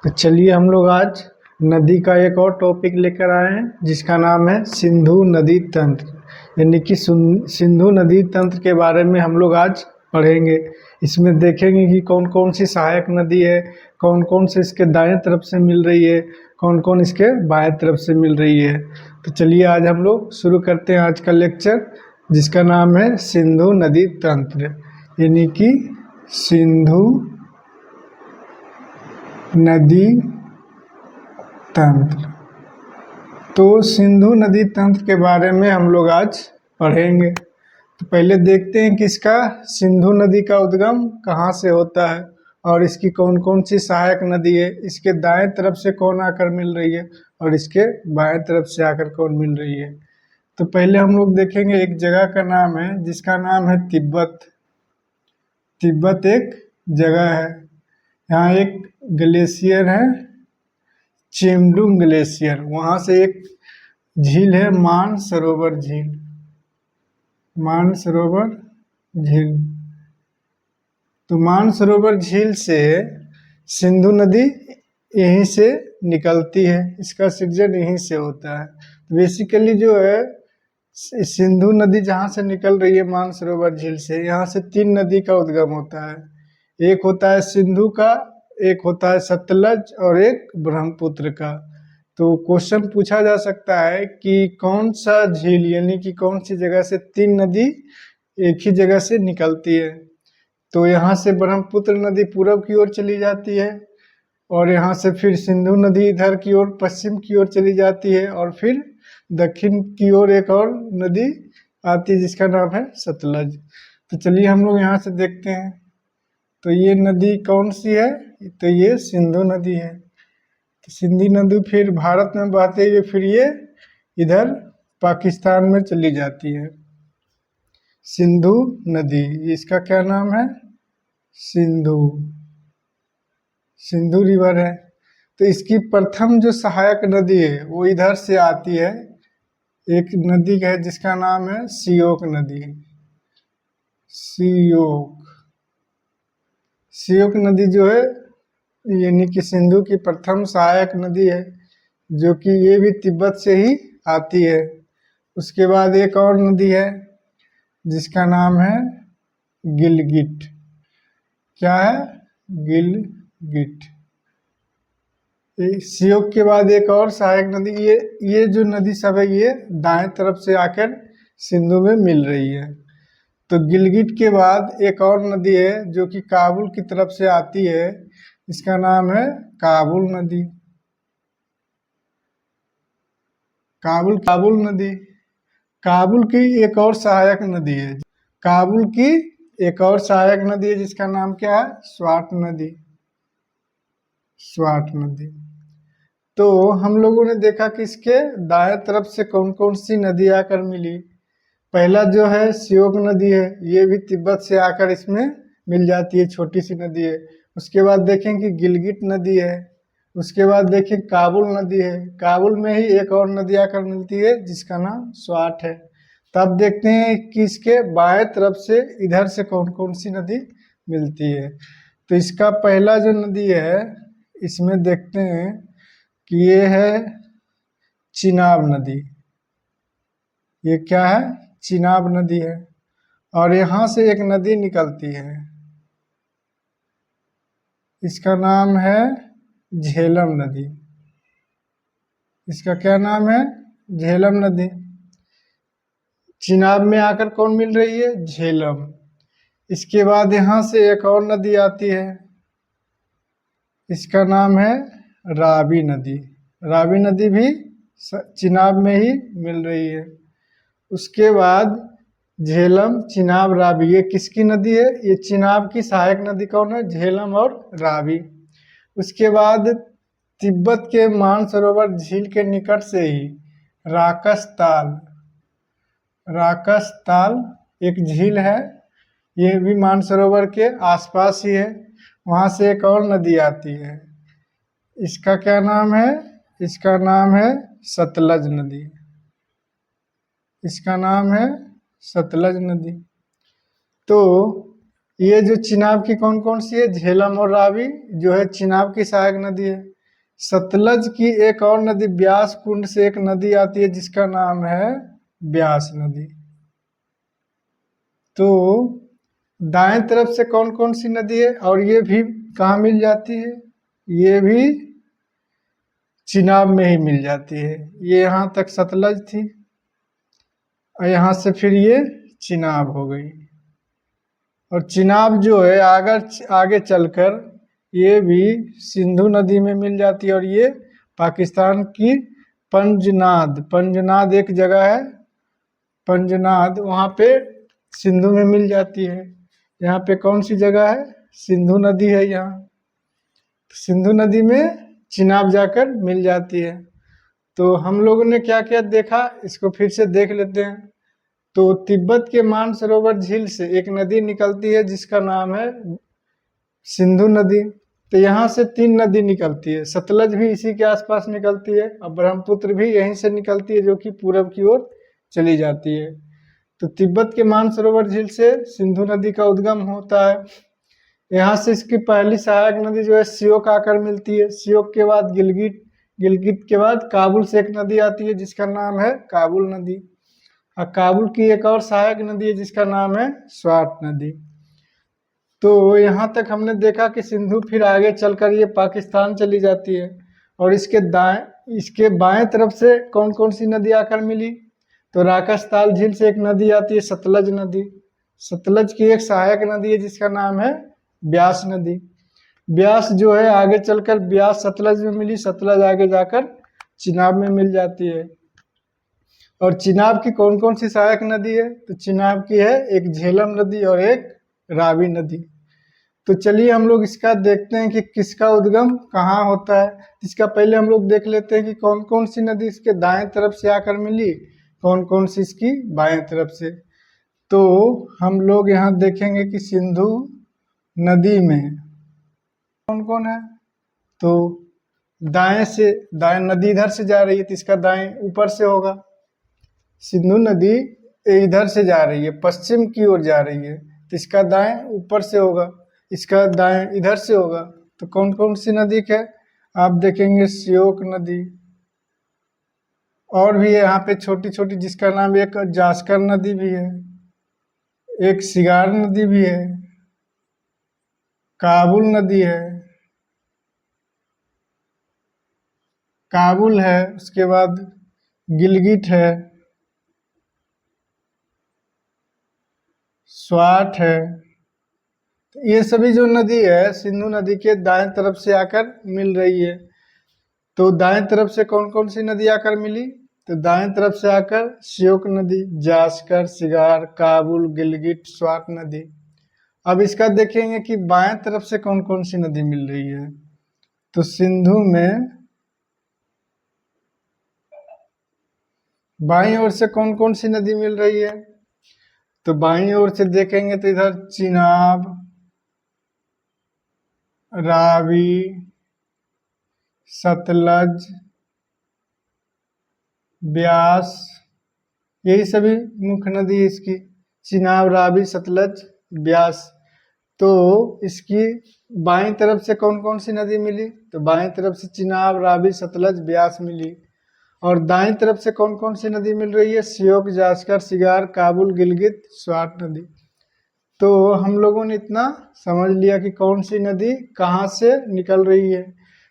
तो चलिए हम लोग आज नदी का एक और टॉपिक लेकर आए हैं जिसका नाम है सिंधु नदी तंत्र। यानी कि सिंधु नदी तंत्र के बारे में हम लोग आज पढ़ेंगे। इसमें देखेंगे कि कौन कौन सी सहायक नदी है, कौन कौन से इसके दाएं तरफ से मिल रही है, कौन कौन इसके बाएं तरफ से मिल रही है। तो चलिए आज हम लोग शुरू करते हैं आज का लेक्चर, जिसका नाम है सिंधु नदी तंत्र। यानी कि सिंधु नदी तंत्र। तो सिंधु नदी तंत्र के बारे में हम लोग आज पढ़ेंगे। तो पहले देखते हैं कि इसका सिंधु नदी का उद्गम कहाँ से होता है और इसकी कौन कौन सी सहायक नदी है, इसके दाएं तरफ से कौन आकर मिल रही है और इसके बाएं तरफ से आकर कौन मिल रही है। तो पहले हम लोग देखेंगे एक जगह का नाम है जिसका नाम है तिब्बत। तिब्बत एक जगह है, यहाँ एक ग्लेशियर है चेमडुंग ग्लेशियर, वहाँ से एक झील है मानसरोवर झील। मानसरोवर झील, तो मानसरोवर झील से सिंधु नदी यहीं से निकलती है, इसका सृजन यहीं से होता है। बेसिकली जो है सिंधु नदी जहाँ से निकल रही है मानसरोवर झील से, यहाँ से तीन नदी का उद्गम होता है। एक होता है सिंधु का, एक होता है सतलज और एक ब्रह्मपुत्र का। तो क्वेश्चन पूछा जा सकता है कि कौन सा झील यानी कि कौन सी जगह से तीन नदी एक ही जगह से निकलती है। तो यहाँ से ब्रह्मपुत्र नदी पूरब की ओर चली जाती है और यहाँ से फिर सिंधु नदी इधर की ओर पश्चिम की ओर चली जाती है और फिर दक्षिण की ओर एक और नदी आती है जिसका नाम है सतलज। तो चलिए हम लोग यहाँ से देखते हैं। तो ये नदी कौन सी है, तो ये सिंधु नदी है। तो सिंधु नदी फिर भारत में बहते हुए फिर ये इधर पाकिस्तान में चली जाती है। सिंधु नदी, इसका क्या नाम है, सिंधु, सिंधु रिवर है। तो इसकी प्रथम जो सहायक नदी है वो इधर से आती है, एक नदी है जिसका नाम है सियोक नदी। सियोक, सियोक नदी जो है यानी कि सिंधु की प्रथम सहायक नदी है, जो कि ये भी तिब्बत से ही आती है। उसके बाद एक और नदी है जिसका नाम है गिलगिट। क्या है, गिलगिट। सियोक के बाद एक और सहायक नदी, ये जो नदी सब है ये दाएं तरफ से आकर सिंधु में मिल रही है। तो गिलगिट के बाद एक और नदी है जो कि काबुल की तरफ से आती है, इसका नाम है काबुल नदी। काबुल, काबुल नदी। काबुल की एक और सहायक नदी है, काबुल की एक और सहायक नदी है जिसका नाम क्या है, स्वाट नदी। स्वाट नदी। तो हम लोगों ने देखा कि इसके दाएं तरफ से कौन कौन सी नदी आकर मिली। पहला जो है सियोक नदी है, ये भी तिब्बत से आकर इसमें मिल जाती है, छोटी सी नदी है। उसके बाद देखें कि गिलगिट नदी है। उसके बाद देखें काबुल नदी है, काबुल में ही एक और नदी आकर मिलती है जिसका नाम स्वाट है। तब देखते हैं कि इसके बाएं तरफ से इधर से कौन कौन सी नदी मिलती है। तो इसका पहला जो नदी है इसमें देखते हैं कि ये है चिनाब नदी। ये क्या है, चिनाब नदी है। और यहाँ से एक नदी निकलती है, इसका नाम है झेलम नदी। इसका क्या नाम है, झेलम नदी। चिनाब में आकर कौन मिल रही है, झेलम। इसके बाद यहाँ से एक और नदी आती है, इसका नाम है रावी नदी। रावी नदी भी चिनाब में ही मिल रही है। उसके बाद झेलम, चिनाब, रावी, ये किसकी नदी है, ये चिनाब की सहायक नदी कौन है, झेलम और रावी। उसके बाद तिब्बत के मानसरोवर झील के निकट से ही राकस ताल, राकस ताल एक झील है, ये भी मानसरोवर के आसपास ही है। वहाँ से एक और नदी आती है, इसका क्या नाम है, इसका नाम है सतलज नदी। इसका नाम है सतलज नदी। तो ये जो चिनाब की कौन कौन सी है, झेलम और रावी जो है चिनाब की सहायक नदी है। सतलज की एक और नदी ब्यास कुंड से एक नदी आती है जिसका नाम है ब्यास नदी। तो दाएं तरफ से कौन कौन सी नदी है, और ये भी कहाँ मिल जाती है, ये भी चिनाब में ही मिल जाती है। ये यहाँ तक सतलज थी और यहाँ से फिर ये चिनाब हो गई, और चिनाब जो है आगे चलकर ये भी सिंधु नदी में मिल जाती है। और ये पाकिस्तान की पंजनाद, पंजनाद एक जगह है, पंजनाद, वहाँ पे सिंधु में मिल जाती है। यहाँ पे कौन सी जगह है, सिंधु नदी है यहाँ, सिंधु नदी में चिनाब जाकर मिल जाती है। तो हम लोगों ने क्या क्या देखा, इसको फिर से देख लेते हैं। तो तिब्बत के मानसरोवर झील से एक नदी निकलती है जिसका नाम है सिंधु नदी। तो यहाँ से 3 नदी निकलती है, सतलज भी इसी के आसपास निकलती है और ब्रह्मपुत्र भी यहीं से निकलती है जो कि पूरब की ओर चली जाती है। तो तिब्बत के मानसरोवर झील से सिंधु नदी का उद्गम होता है। यहाँ से इसकी पहली सहायक नदी जो है सियोक आकर मिलती है। सियोक के बाद गिलगित, गिलगित के बाद काबुल से एक नदी आती है जिसका नाम है काबुल नदी, और काबुल की एक और सहायक नदी है जिसका नाम है स्वात नदी। तो यहाँ तक हमने देखा कि सिंधु फिर आगे चलकर ये पाकिस्तान चली जाती है, और इसके बाएं तरफ से कौन कौन सी नदी आकर मिली, तो राकसताल झील से एक नदी आती है सतलज नदी। सतलज की एक सहायक नदी है जिसका नाम है ब्यास नदी। ब्यास जो है आगे चलकर ब्यास सतलज में मिली, सतलज आगे जाकर चिनाब में मिल जाती है। और चिनाब की कौन कौन सी सहायक नदी है, तो चिनाब की है एक झेलम नदी और एक रावी नदी। तो चलिए हम लोग इसका देखते हैं कि किसका उद्गम कहाँ होता है। इसका पहले हम लोग देख लेते हैं कि कौन कौन सी नदी इसके दाएं तरफ से आकर मिली, कौन कौन सी इसकी बाएं तरफ से। तो हम लोग यहाँ देखेंगे कि सिंधु नदी में कौन कौन है, तो दाएं नदी इधर से जा रही है तो इसका दाएं ऊपर से होगा। सिंधु नदी इधर से जा रही है, पश्चिम की ओर जा रही है तो इसका दाएं ऊपर से होगा, इसका दाएं इधर से होगा। तो कौन कौन सी नदी है आप देखेंगे, सियोक नदी, और भी है यहाँ पे छोटी छोटी जिसका नाम एक जास्कर नदी भी है, एक सिगार नदी भी है, काबुल नदी है, काबुल है, उसके बाद गिलगित है, स्वाट है। ये सभी जो नदी है सिंधु नदी के दाएं तरफ से आकर मिल रही है। तो दाएं तरफ से कौन कौन सी नदी आकर मिली, तो दाएं तरफ से आकर श्योक नदी, जास्कर, सिगार, काबुल, गिलगित, स्वात नदी। अब इसका देखेंगे कि बाएं तरफ से कौन कौन सी नदी मिल रही है। तो सिंधु में बाईं ओर से कौन कौन सी नदी मिल रही है, तो बाईं ओर से देखेंगे तो इधर चिनाब, रावी, सतलज, ब्यास, यही सभी मुख्य नदी है इसकी, चिनाब, रावी, सतलज, ब्यास। तो इसकी बाईं तरफ से कौन कौन सी नदी मिली, तो बाईं तरफ से चिनाब, रावी, सतलज, ब्यास मिली। और दाईं तरफ से कौन कौन सी नदी मिल रही है, सियोक, जास्कर, सिगार, काबुल, गिलगित, स्वात नदी। तो हम लोगों ने इतना समझ लिया कि कौन सी नदी कहाँ से निकल रही है।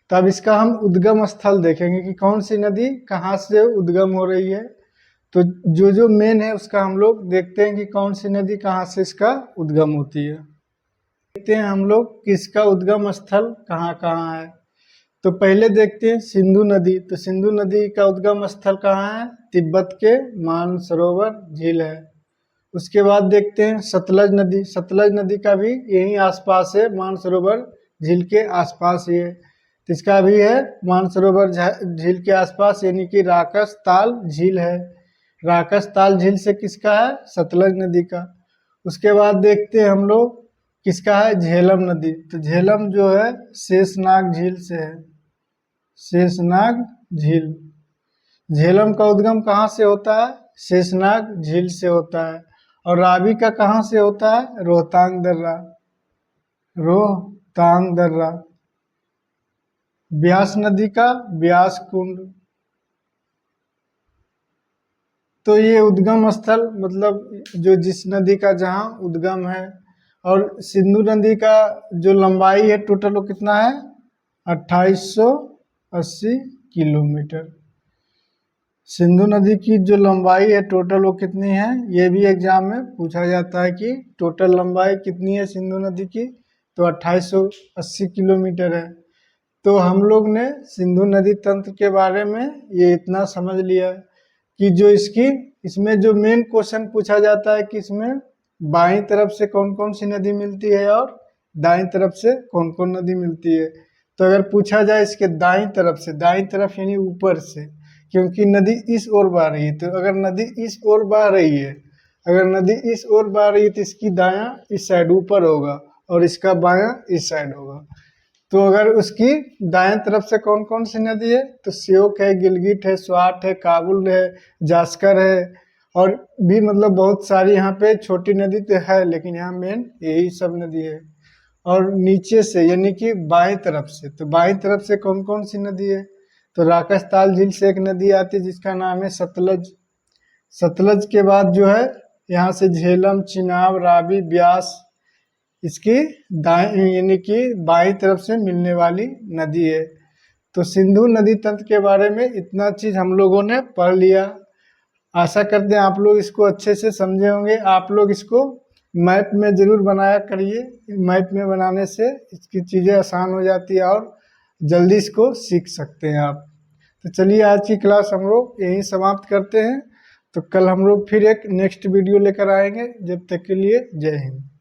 तब इसका हम उद्गम स्थल देखेंगे कि कौन सी नदी कहाँ से उद्गम हो रही है। तो जो मेन है उसका हम लोग देखते हैं कि कौन सी नदी कहाँ से इसका उद्गम होती है। देखते हैं हम लोग किसका उद्गम स्थल कहाँ कहाँ है। तो पहले देखते हैं सिंधु नदी। तो सिंधु नदी का उद्गम स्थल कहाँ है, तिब्बत के मानसरोवर झील है। उसके बाद देखते हैं सतलज नदी। सतलज नदी का भी यही आसपास है, मानसरोवर झील के आसपास ही है। तो इसका भी है मानसरोवर झील के आसपास, यानी कि राकस ताल झील है। राकस ताल झील से किसका है, सतलज नदी का। उसके बाद देखते हैं हम लोग किसका है, झेलम नदी। तो झेलम जो है शेषनाग झील से है, शेषनाग झील। झेलम का उद्गम कहाँ से होता है, शेषनाग झील से होता है। और रावी का कहाँ से होता है, रोहतांग दर्रा। रोहतांग दर्रा। ब्यास नदी का ब्यास कुंड। तो ये उद्गम स्थल मतलब जो जिस नदी का जहाँ उद्गम है। और सिंधु नदी का जो लंबाई है टोटल वो कितना है 2880 किलोमीटर। सिंधु नदी की जो लंबाई है टोटल वो कितनी है, ये भी एग्जाम में पूछा जाता है कि टोटल लंबाई कितनी है सिंधु नदी की, तो 2880 किलोमीटर है। तो हम लोग ने सिंधु नदी तंत्र के बारे में ये इतना समझ लिया कि जो इसमें जो मेन क्वेश्चन पूछा जाता है कि इसमें बाईं तरफ से कौन कौन सी नदी मिलती है और दाईं तरफ से कौन कौन नदी मिलती है। तो अगर पूछा जाए इसके दाईं तरफ यानी ऊपर से, क्योंकि नदी इस ओर बह रही है, तो अगर नदी इस ओर बह रही है, अगर नदी इस ओर बह रही है तो इसकी दायां इस साइड ऊपर होगा और इसका बायां इस साइड होगा। तो अगर उसकी दाएं तरफ से कौन कौन सी नदी है, तो श्योक है, गिलगिट है, स्वाट है, काबुल है, जास्कर है, और भी मतलब बहुत सारी यहाँ पे छोटी नदी तो है, लेकिन यहाँ मेन यही सब नदी है। और नीचे से यानी कि बाएं तरफ से, तो बाएं तरफ से कौन कौन सी नदी है, तो राकसताल झील से एक नदी आती है जिसका नाम है सतलज। सतलज के बाद जो है यहाँ से झेलम, चिनाब, रावी, ब्यास इसकी दाएं यानी कि बाईं तरफ से मिलने वाली नदी है। तो सिंधु नदी तंत्र के बारे में इतना चीज हम लोगों ने पढ़ लिया। आशा करते हैं आप लोग इसको अच्छे से समझे होंगे। आप लोग इसको मैप में जरूर बनाया करिए, मैप में बनाने से इसकी चीज़ें आसान हो जाती है और जल्दी इसको सीख सकते हैं आप। तो चलिए आज की क्लास हम लोग यहीं समाप्त करते हैं। तो कल हम लोग फिर एक नेक्स्ट वीडियो लेकर आएंगे। जब तक के लिए जय हिंद।